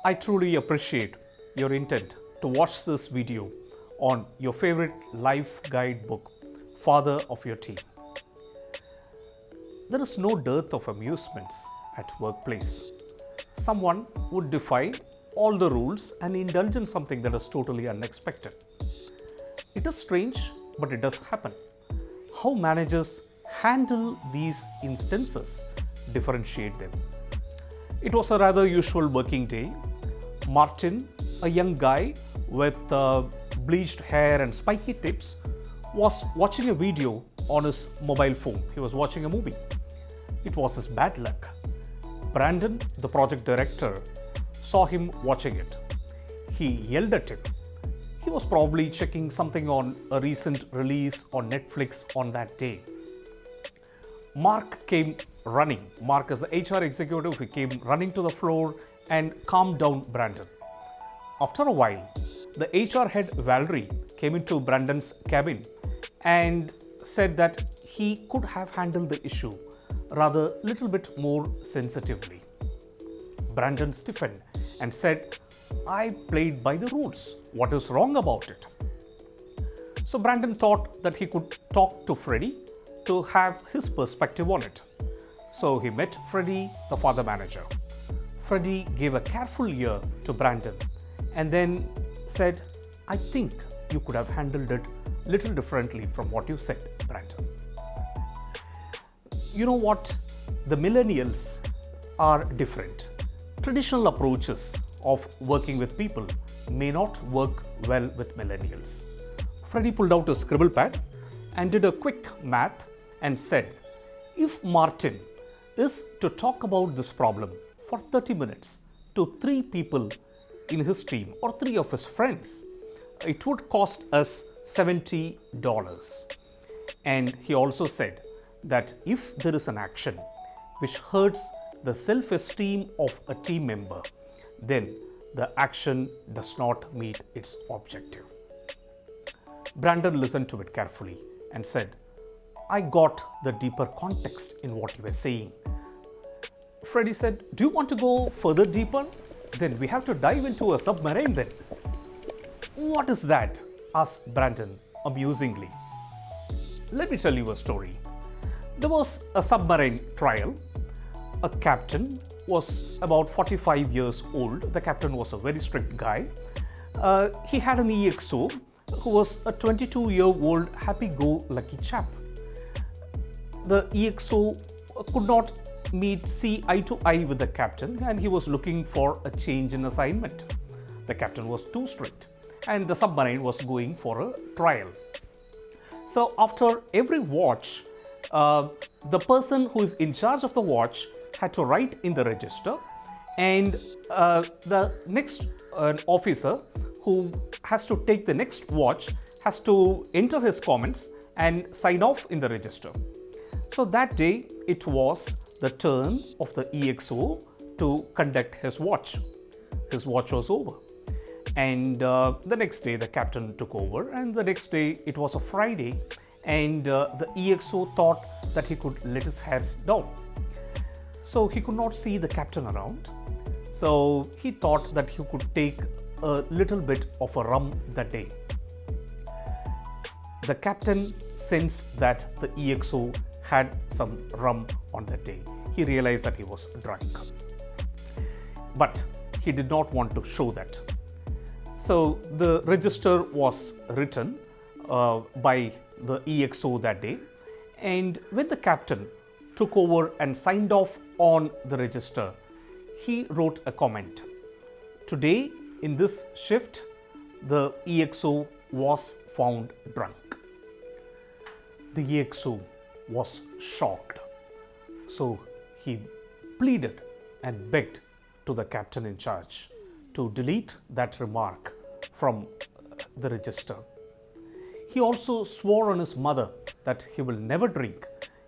I truly appreciate your intent to watch this video on your favorite life guide book, Father of Your Team. There is no dearth of amusements at workplace. Someone would defy all the rules and indulge in something that is totally unexpected. It is strange, but it does happen. How managers handle these instances differentiate them. It was a rather usual working day. Martin, a young guy with bleached hair and spiky tips, was watching a video on his mobile phone. He was watching a movie. It was his bad luck. Brandon, the project director, saw him watching it. He yelled at him. He was probably checking something on a recent release on Netflix on that day. Mark came running. Mark is the HR executive. He came running to the floor and calmed down Brandon. After a while, the HR head Valerie came into Brandon's cabin and said that he could have handled the issue rather little bit more sensitively. Brandon stiffened and said, "I played by the rules. What is wrong about it?" So Brandon thought that he could talk to Freddie to have his perspective on it. So he met Freddie, the father manager. Freddie gave a careful ear to Brandon and then said, "I think you could have handled it little differently from what you said, Brandon." You know what? The millennials are different. Traditional approaches of working with people may not work well with millennials. Freddie pulled out a scribble pad and did a quick math and said, if Martin is to talk about this problem for 30 minutes to 3 people in his team or 3 of his friends, it would cost us $70. And he also said that if there is an action which hurts the self-esteem of a team member, then the action does not meet its objective. Brandon listened to it carefully and said, "I got the deeper context in what you were saying." Freddie said, "Do you want to go further deeper? Then we have to dive into a submarine then." "What is that?" asked Brandon amusingly. "Let me tell you a story. There was a submarine trial. A captain was about 45 years old. The captain was a very strict guy. He had an EXO who was a 22-year-old happy-go-lucky chap. The EXO could not see eye to eye with the captain, and he was looking for a change in assignment. The captain was too strict, and the submarine was going for a trial. So after every watch, the person who is in charge of the watch had to write in the register, and the next officer who has to take the next watch has to enter his comments and sign off in the register. So that day it was the turn of the EXO to conduct his watch. His watch was over, and the next day the captain took over, and the next day it was a Friday, and the EXO thought that he could let his hairs down. So he could not see the captain around. So he thought that he could take a little bit of a rum that day. The captain sensed that the EXO had some rum on that day. He realized that he was drunk, but he did not want to show that. So the register was written by the EXO that day, and when the captain took over and signed off on the register, he wrote a comment. "Today in this shift, the EXO was found drunk." The EXO was shocked. So he pleaded and begged to the captain in charge to delete that remark from the register. He also swore on his mother that he will never drink,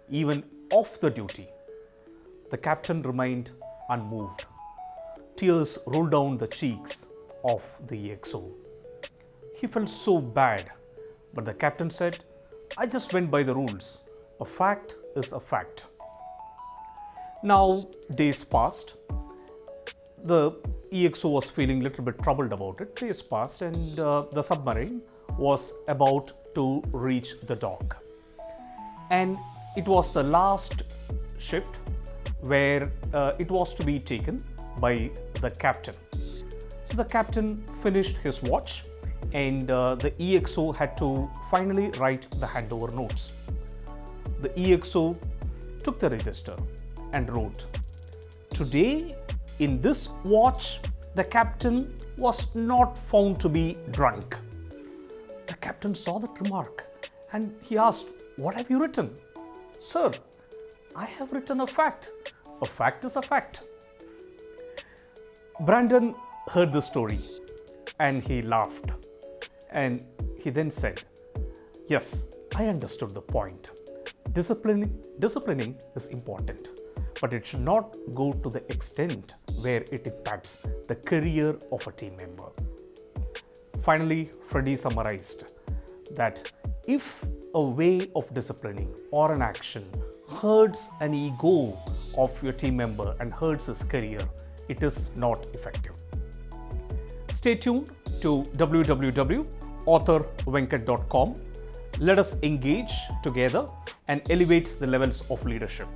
even off the duty. The captain remained unmoved. Tears rolled down the cheeks of the EXO. He felt so bad, but the captain said, "I just went by the rules. A fact is a fact." Now, days passed. The EXO was feeling a little bit troubled about it. Days passed and the submarine was about to reach the dock. And it was the last shift where it was to be taken by the captain. So the captain finished his watch and the EXO had to finally write the handover notes. The EXO took the register and wrote, "Today, in this watch, the captain was not found to be drunk." The captain saw that remark and he asked, "What have you written?" "Sir, I have written a fact. A fact is a fact." Brandon heard the story and he laughed. And he then said, "Yes, I understood the point. Disciplining is important, but it should not go to the extent where it impacts the career of a team member." Finally, Freddie summarized that if a way of disciplining or an action hurts an ego of your team member and hurts his career, it is not effective. Stay tuned to www.authorvenkat.com. Let us engage together and elevate the levels of leadership.